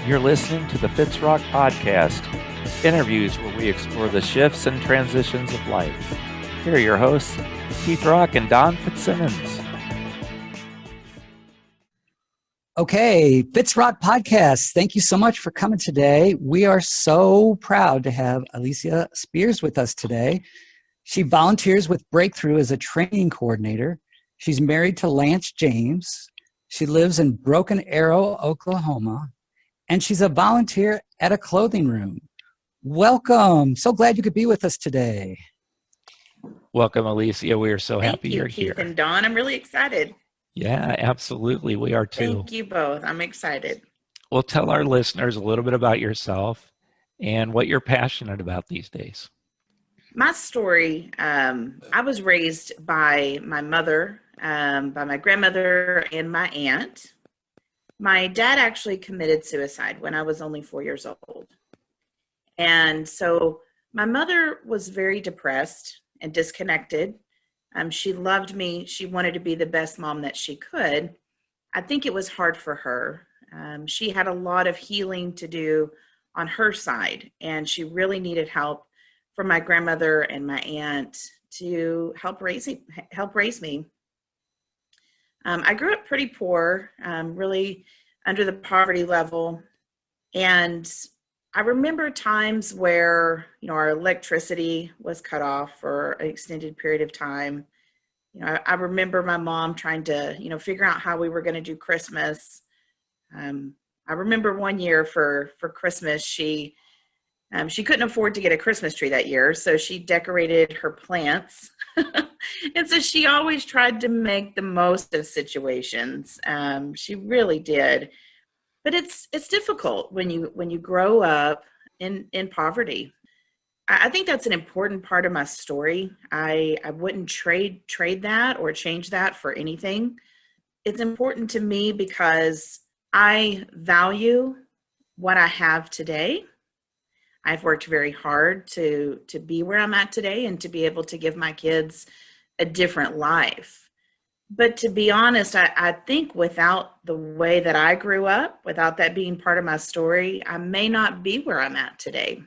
You're listening to the Fitzrock Podcast, interviews where we explore the shifts and transitions of life. Here are your hosts, Keith Rock and Don Fitzsimmons. Okay, Fitzrock Podcast, thank you so much for coming today. We are so proud to have Alesia Spears with us today. She volunteers with Breakthrough as a training coordinator. She's married to Lance James. She lives in Broken Arrow, Oklahoma, and she's a volunteer at a clothing room. Welcome. So glad you could be with us today. Welcome, Alesia. We are so happy Thank you, you're Keith here. and Dawn. I'm really excited. Yeah, absolutely. We are too. Thank you both. I'm excited. Well, tell our listeners a little bit about yourself and what you're passionate about these days. My story, I was raised by my mother, by my grandmother, and my aunt. My dad actually committed suicide when I was only 4 years old. And so my mother was very depressed and disconnected. She loved me. She wanted to be the best mom that she could. I think it was hard for her. She had a lot of healing to do on her side, and she really needed help from my grandmother and my aunt to help raise me. I grew up pretty poor, really under the poverty level. And I remember times where, our electricity was cut off for an extended period of time. I remember my mom trying to, figure out how we were going to do Christmas. I remember one year for Christmas, she couldn't afford to get a Christmas tree that year, so she decorated her plants. And so she always tried to make the most of situations. She really did. But it's difficult when you grow up in poverty. I think that's an important part of my story. I wouldn't trade that or change that for anything. It's important to me because I value what I have today. I've worked very hard to be where I'm at today and to be able to give my kids a different life. But to be honest, I think without the way that I grew up, without that being part of my story, I may not be where I'm at today.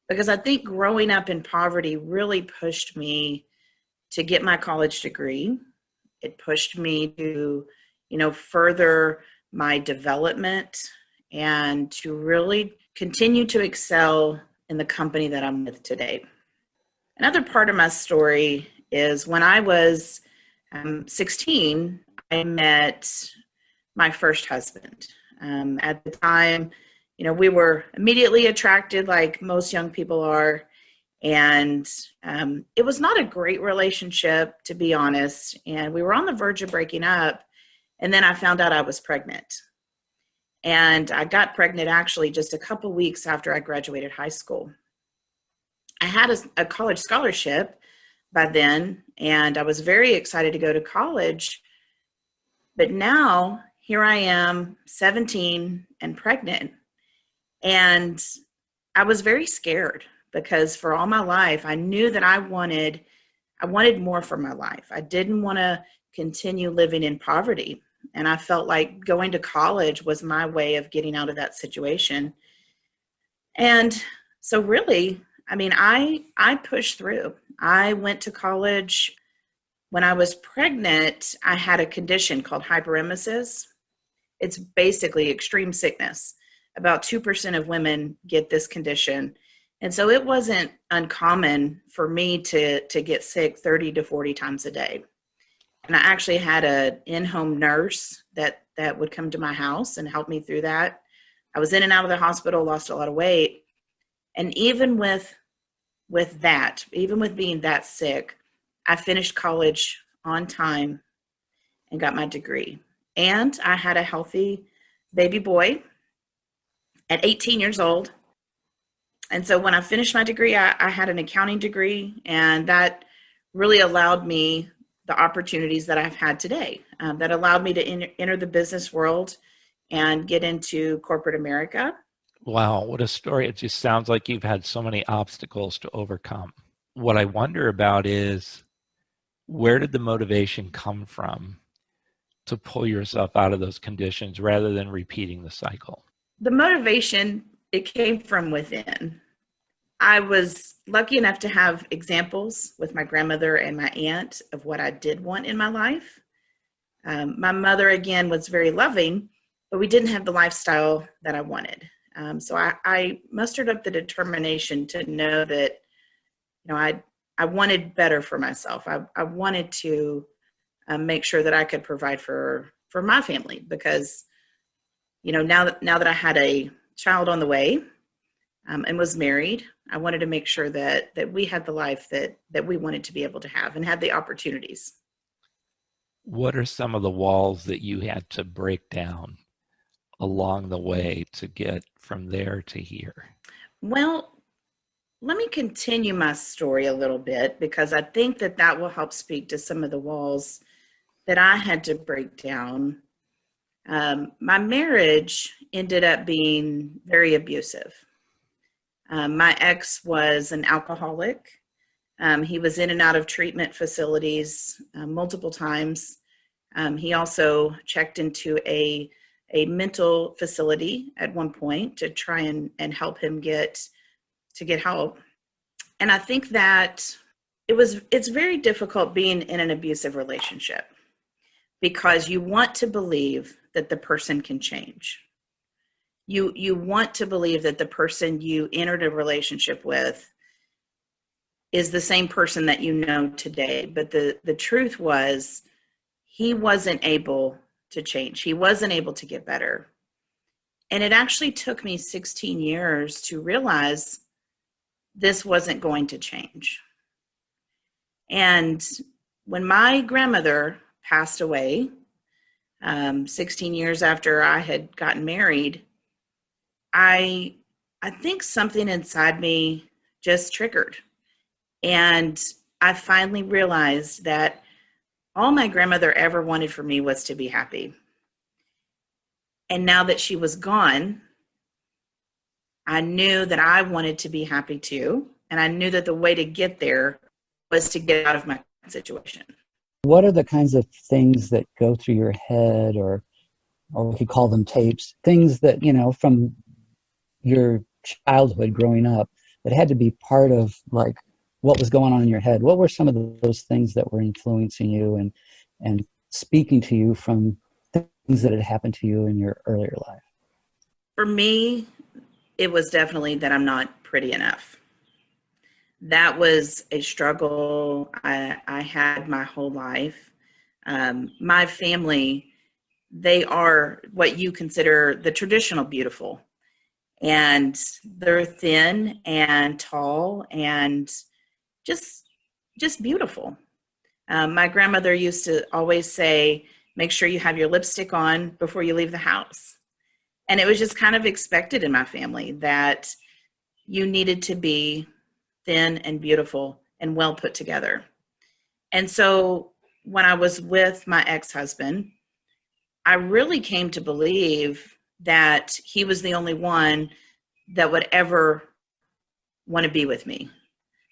Because I think growing up in poverty really pushed me to get my college degree. It pushed me to, further my development and to really continue to excel in the company that I'm with today. Another part of my story is when I was 16, I met my first husband. At the time, we were immediately attracted like most young people are. And it was not a great relationship, to be honest. And we were on the verge of breaking up. And then I found out I was pregnant. And I got pregnant actually just a couple weeks after I graduated high school. I had a college scholarship by then, and I was very excited to go to college. But now here I am, 17 and pregnant. And I was very scared because for all my life, I knew that I wanted more for my life. I didn't want to continue living in poverty. And I felt like going to college was my way of getting out of that situation. And so really, I pushed through. I went to college. When I was pregnant, I had a condition called hyperemesis. It's basically extreme sickness. About 2% of women get this condition. And so it wasn't uncommon for me to get sick 30 to 40 times a day. And I actually had an in-home nurse that would come to my house and help me through that. I was in and out of the hospital, lost a lot of weight. And even with that, even with being that sick, I finished college on time and got my degree. And I had a healthy baby boy at 18 years old. And so when I finished my degree, I had an accounting degree, and that really allowed me the opportunities that I've had today, that allowed me to enter the business world and get into corporate America. Wow, what a story. It just sounds like you've had so many obstacles to overcome. What I wonder about is, where did the motivation come from to pull yourself out of those conditions rather than repeating the cycle? The motivation, it came from within. I was lucky enough to have examples with my grandmother and my aunt of what I did want in my life. My mother, again, was very loving, but we didn't have the lifestyle that I wanted. So I mustered up the determination to know that, I wanted better for myself. I wanted to make sure that I could provide for my family because, now that I had a child on the way and was married, I wanted to make sure that we had the life that we wanted to be able to have and had the opportunities. What are some of the walls that you had to break down along the way to get from there to here? Well, let me continue my story a little bit because I think that will help speak to some of the walls that I had to break down. My marriage ended up being very abusive. My ex was an alcoholic. He was in and out of treatment facilities multiple times. He also checked into a mental facility at one point to try and help him get help. And I think that it's very difficult being in an abusive relationship because you want to believe that the person can change. You want to believe that the person you entered a relationship with is the same person that you know today. But the truth was he wasn't able to change. He wasn't able to get better. And it actually took me 16 years to realize this wasn't going to change. And when my grandmother passed away, 16 years after I had gotten married, I think something inside me just triggered. And I finally realized that all my grandmother ever wanted for me was to be happy. And now that she was gone, I knew that I wanted to be happy too. And I knew that the way to get there was to get out of my situation. What are the kinds of things that go through your head, or we could call them tapes, things that, from your childhood growing up that had to be part of like what was going on in your head? What were some of those things that were influencing you and speaking to you from things that had happened to you in your earlier life? For me, it was definitely that I'm not pretty enough. That was a struggle I had my whole life. My family, they are what you consider the traditional beautiful. And they're thin and tall and just beautiful. My grandmother used to always say, make sure you have your lipstick on before you leave the house. And it was just kind of expected in my family that you needed to be thin and beautiful and well put together. And so when I was with my ex-husband, I really came to believe that he was the only one that would ever want to be with me,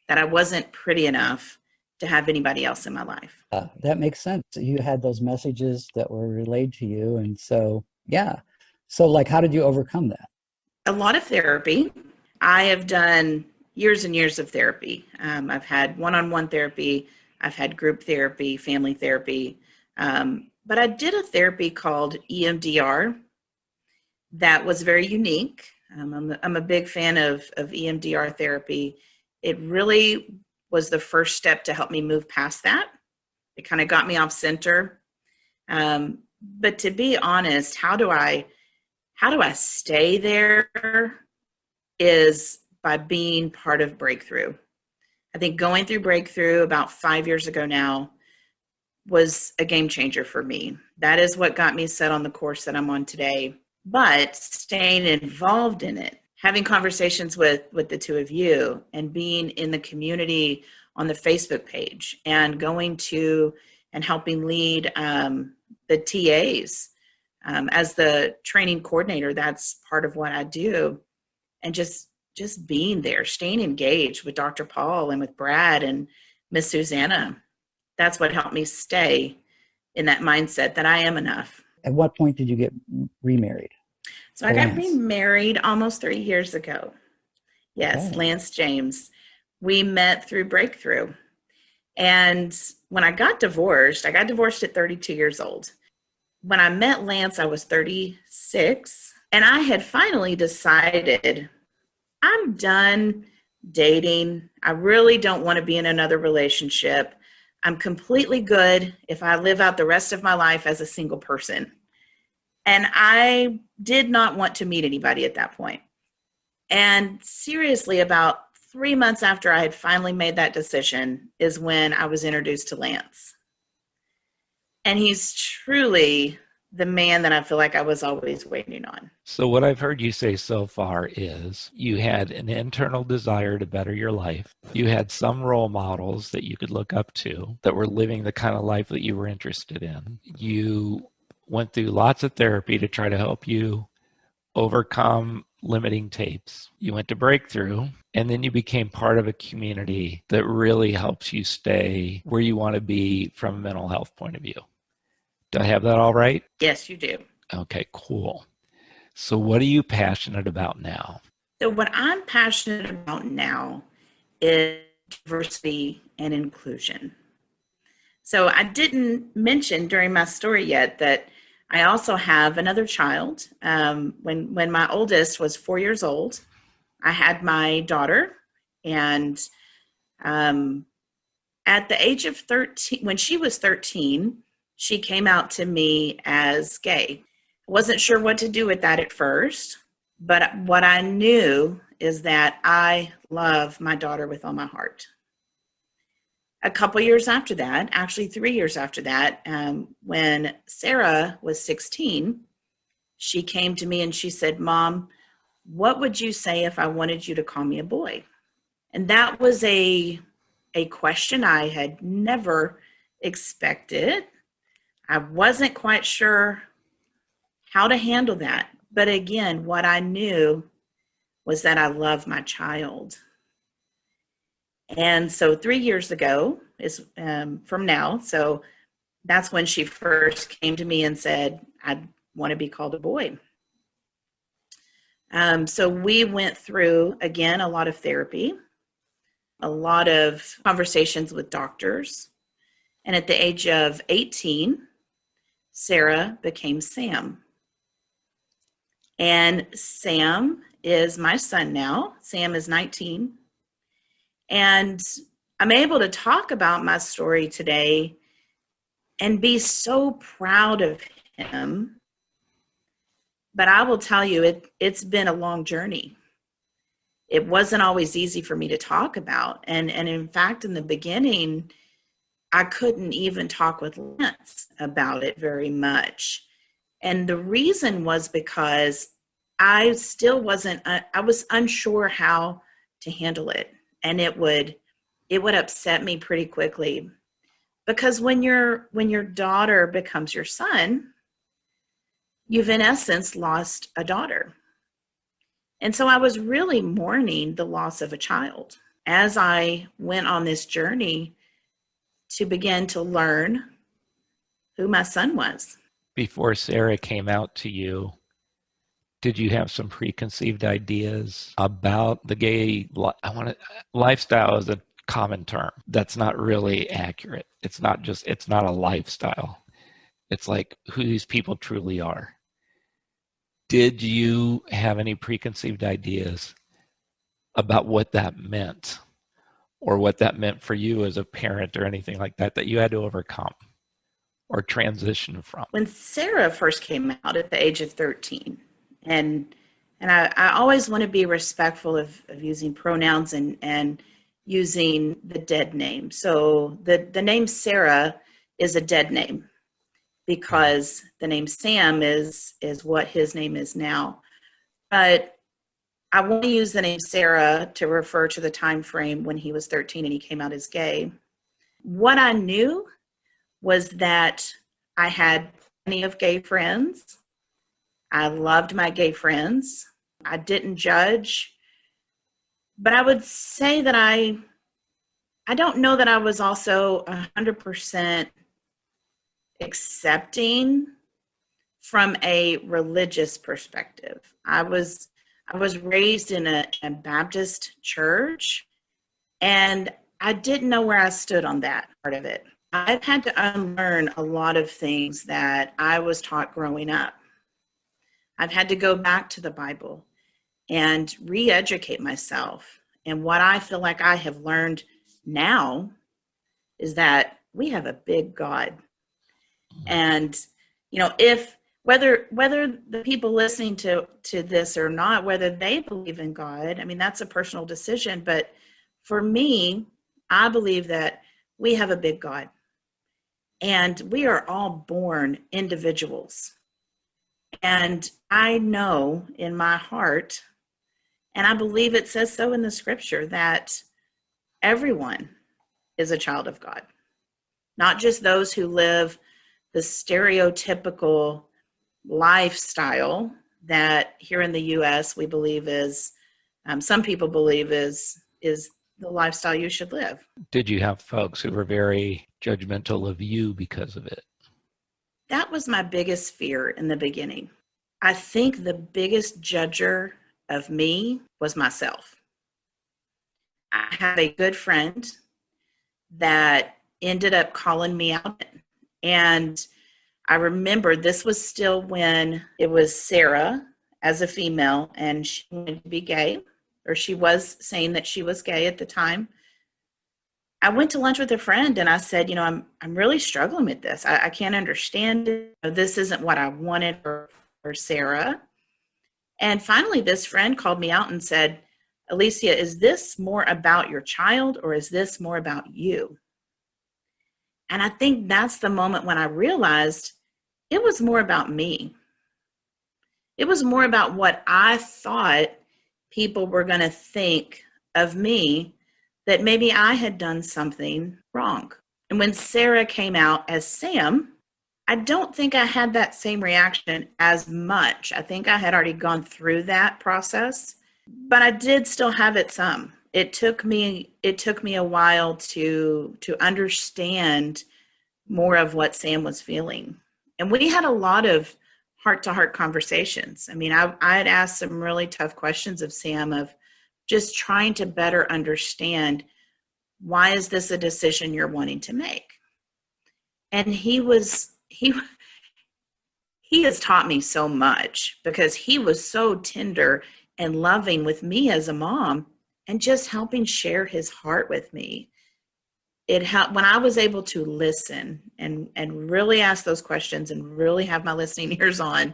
that I wasn't pretty enough to have anybody else in my life. That makes sense. You had those messages that were relayed to you. And so, yeah. So like, how did you overcome that? A lot of therapy. I have done years and years of therapy. I've had one-on-one therapy. I've had group therapy, family therapy. But I did a therapy called EMDR that was very unique. I'm a big fan of EMDR therapy. It really was the first step to help me move past that. It kind of got me off center. But to be honest, how do I stay there is by being part of Breakthrough. I think going through Breakthrough about 5 years ago now was a game changer for me. That is what got me set on the course that I'm on today. But staying involved in it, having conversations with the two of you and being in the community on the Facebook page and going to and helping lead the TAs as the training coordinator, that's part of what I do. And just being there, staying engaged with Dr. Paul and with Brad and Miss Susanna, that's what helped me stay in that mindset that I am enough. At what point did you get remarried? So I got remarried almost 3 years ago. Yes, Okay. Lance James. We met through Breakthrough. And when I got divorced at 32 years old. When I met Lance, I was 36. And I had finally decided I'm done dating. I really don't want to be in another relationship. I'm completely good if I live out the rest of my life as a single person. And I did not want to meet anybody at that point. And seriously, about 3 months after I had finally made that decision is when I was introduced to Lance. And he's truly the man that I feel like I was always waiting on. So what I've heard you say so far is you had an internal desire to better your life. You had some role models that you could look up to that were living the kind of life that you were interested in. You went through lots of therapy to try to help you overcome limiting tapes. You went to Breakthrough, and then you became part of a community that really helps you stay where you want to be from a mental health point of view. Do I have that all right? Yes, you do. Okay, cool. So what are you passionate about now? So what I'm passionate about now is diversity and inclusion. So I didn't mention during my story yet that I also have another child. When my oldest was 4 years old, I had my daughter, and at the age of 13, when she was 13, she came out to me as gay. I wasn't sure what to do with that at first, but what I knew is that I love my daughter with all my heart. A couple years after that, actually 3 years after that, when Sarah was 16, she came to me and she said, "Mom, what would you say if I wanted you to call me a boy?" And that was a question I had never expected. I wasn't quite sure how to handle that. But again, what I knew was that I love my child. And so 3 years ago is from now. So that's when she first came to me and said, "I want to be called a boy." So we went through, again, a lot of therapy, a lot of conversations with doctors. And at the age of 18, Sarah became Sam. And Sam is my son now. Sam is 19. And I'm able to talk about my story today and be so proud of him. But I will tell you, it's been a long journey. It wasn't always easy for me to talk about. And in fact, in the beginning, I couldn't even talk with Lance about it very much. And the reason was because I still wasn't, I was unsure how to handle it. And it would upset me pretty quickly, because when your daughter becomes your son, you've in essence lost a daughter. And so I was really mourning the loss of a child as I went on this journey to begin to learn who my son was. Before Sarah came out to you, did you have some preconceived ideas about the gay lifestyle is a common term. That's not really accurate. It's not a lifestyle. It's like who these people truly are. Did you have any preconceived ideas about what that meant, or what that meant for you as a parent, or anything like that you had to overcome or transition from? When Sarah first came out at the age of 13, and I always want to be respectful of using pronouns and using the dead name. So the name Sarah is a dead name, because the name Sam is what his name is now. But I want to use the name Sarah to refer to the time frame when he was 13 and he came out as gay. What I knew was that I had plenty of gay friends. I loved my gay friends. I didn't judge. But I would say that I don't know that I was also 100% accepting from a religious perspective. I was raised in a Baptist church, and I didn't know where I stood on that part of it. I've had to unlearn a lot of things that I was taught growing up. I've had to go back to the Bible and re-educate myself. And what I feel like I have learned now is that we have a big God. And, if whether the people listening to this or not, whether they believe in God, I mean, that's a personal decision. But for me, I believe that we have a big God. And we are all born individuals. And I know in my heart, and I believe it says so in the scripture, that everyone is a child of God, not just those who live the stereotypical lifestyle that here in the U.S. we believe is, some people believe is the lifestyle you should live. Did you have folks who were very judgmental of you because of it? That was my biggest fear in the beginning. I think the biggest judger of me was myself. I had a good friend that ended up calling me out. And I remember this was still when it was Sarah as a female, and she wanted to be gay, or she was saying that she was gay at the time. I went to lunch with a friend and I said, I'm really struggling with this. I can't understand it. This isn't what I wanted for Sarah. And finally, this friend called me out and said, Alesia, is this more about your child or is this more about you? And I think that's the moment when I realized it was more about me. It was more about what I thought people were going to think of me, that maybe I had done something wrong. And when Sarah came out as Sam, I don't think I had that same reaction as much. I think I had already gone through that process, but I did still have it some. It took me a while to understand more of what Sam was feeling. And we had a lot of heart-to-heart conversations. I mean, I had asked some really tough questions of Sam, of just trying to better understand, why is this a decision you're wanting to make? And he has taught me so much, because he was so tender and loving with me as a mom, and just helping share his heart with me. It helped when I was able to listen and really ask those questions and really have my listening ears on.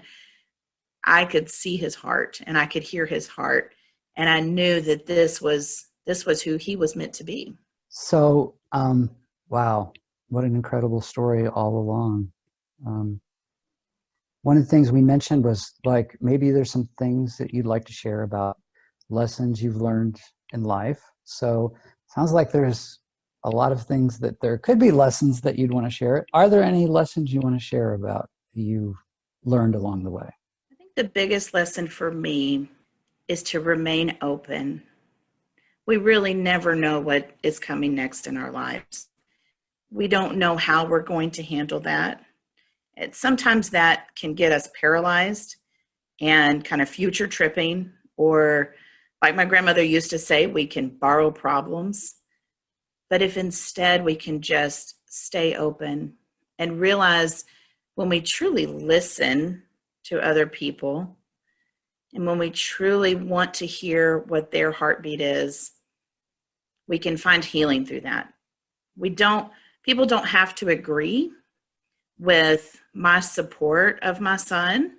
I could see his heart and I could hear his heart, and I knew that this was who he was meant to be. So, wow, what an incredible story all along. One of the things we mentioned was, like, maybe there's some things that you'd like to share about lessons you've learned in life. So sounds like there's a lot of things that there could be lessons that you'd want to share. Are there any lessons you want to share about you learned along the way? I think the biggest lesson for me is to remain open. We really never know what is coming next in our lives. We don't know how we're going to handle that. Sometimes that can get us paralyzed and kind of future tripping, or like my grandmother used to say, we can borrow problems. But if instead we can just stay open and realize, when we truly listen to other people, and when we truly want to hear what their heartbeat is, we can find healing through that. People don't have to agree with my support of my son.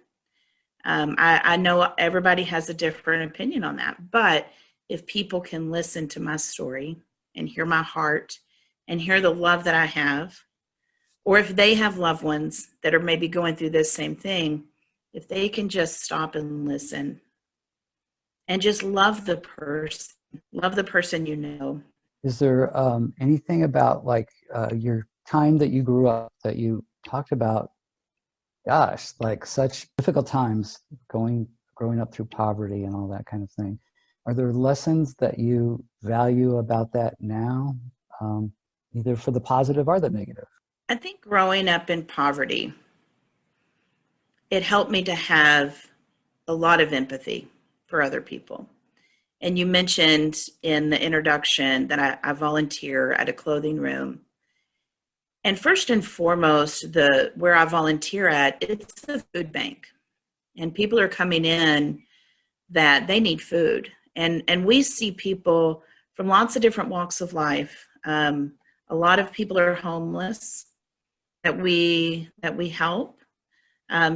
I know everybody has a different opinion on that, but if people can listen to my story and hear my heart and hear the love that I have, or if they have loved ones that are maybe going through this same thing, if they can just stop and listen and just love the person you know. Is there anything about, like, your time that you grew up that you talked about, gosh, like such difficult times, growing up through poverty and all that kind of thing? Are there lessons that you value about that now, either for the positive or the negative? I think growing up in poverty, it helped me to have a lot of empathy for other people. And you mentioned in the introduction that I volunteer at a clothing room. And first and foremost, where I volunteer at, it's a food bank. And people are coming in that they need food. And we see people from lots of different walks of life. A lot of people are homeless that we help.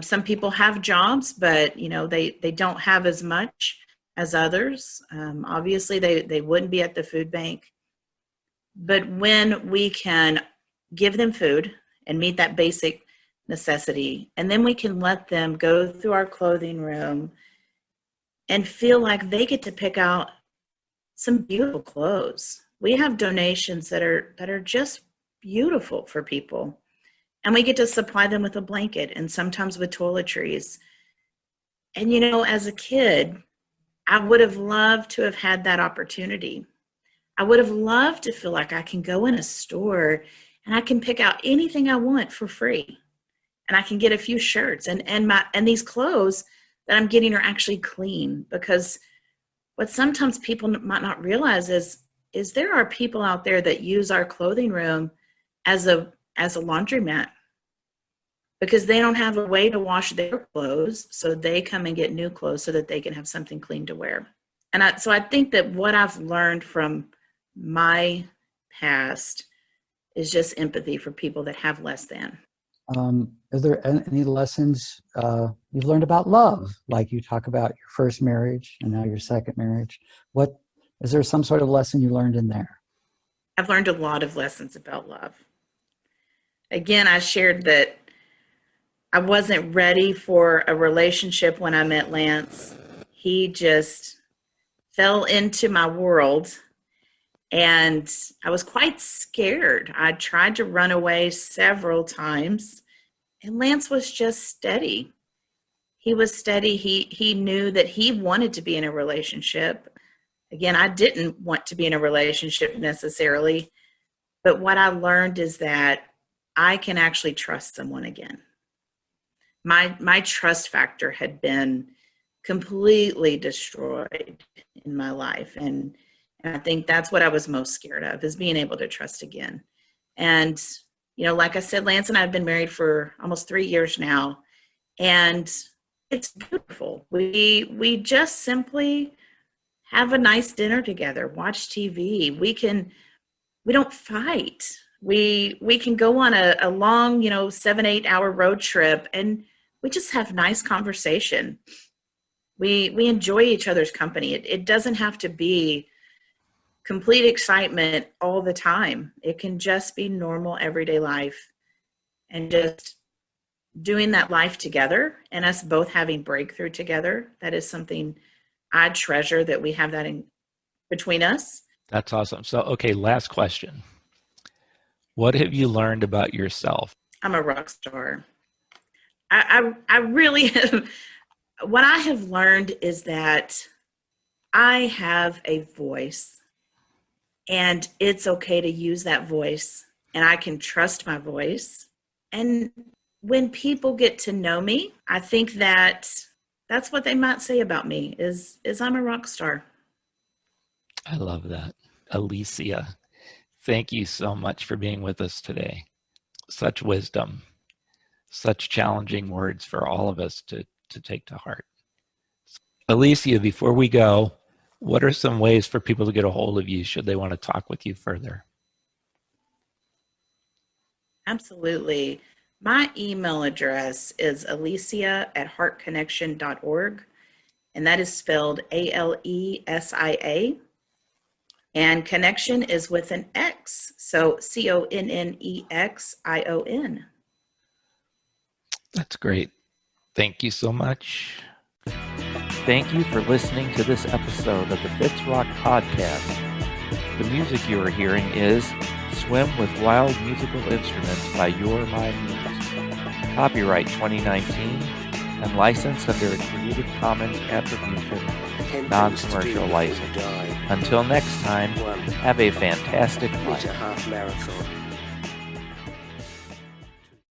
Some people have jobs, but they don't have as much as others. Obviously, they wouldn't be at the food bank. But when we can give them food and meet that basic necessity, and then we can let them go through our clothing room and feel like they get to pick out some beautiful clothes. We have donations that are just beautiful for people. And we get to supply them with a blanket and sometimes with toiletries. And as a kid, I would have loved to have had that opportunity. I would have loved to feel like I can go in a store and I can pick out anything I want for free. And I can get a few shirts and these clothes that I'm getting are actually clean, because what sometimes people might not realize is there are people out there that use our clothing room as a laundromat because they don't have a way to wash their clothes, so they come and get new clothes so that they can have something clean to wear. And so I think that what I've learned from my past is just empathy for people that have less than. Is there any lessons you've learned about love? Like you talk about your first marriage and now your second marriage. Is there some sort of lesson you learned in there? I've learned a lot of lessons about love. Again, I shared that I wasn't ready for a relationship when I met Lance. He just fell into my world, and I was quite scared. I tried to run away several times, and Lance was just steady. He was steady. He knew that he wanted to be in a relationship. Again, I didn't want to be in a relationship necessarily, but what I learned is that I can actually trust someone again. My trust factor had been completely destroyed in my life. And I think that's what I was most scared of, is being able to trust again. And, like I said, Lance and I have been married for almost 3 years now. And it's beautiful. We just simply have a nice dinner together, watch TV. We don't fight. We can go on a long, 7-8 hour road trip, and we just have nice conversation. We enjoy each other's company. It doesn't have to be complete excitement all the time. It can just be normal everyday life, and just doing that life together and us both having breakthrough together. That is something I treasure, that we have that in between us. That's awesome. So, okay, last question. What have you learned about yourself? I'm a rock star. I really have. What I have learned is that I have a voice, and it's okay to use that voice, and I can trust my voice. And when people get to know me, I think that's what they might say about me is I'm a rock star. I love that. Alesia, thank you so much for being with us today. Such wisdom, such challenging words for all of us to take to heart. Alesia, before we go, what are some ways for people to get a hold of you should they want to talk with you further? Absolutely. My email address is alesia@heartconnection.org, and that is spelled ALESIA. And connection is with an X, so CONNEXION. That's great. Thank you so much. Thank you for listening to this episode of the Fitz Rock Podcast. The music you are hearing is Swim with Wild Musical Instruments by Your My Muse. Copyright 2019 and licensed under a Creative Commons Attribution Non-Commercial License. Until next time, have a fantastic life. Half marathon.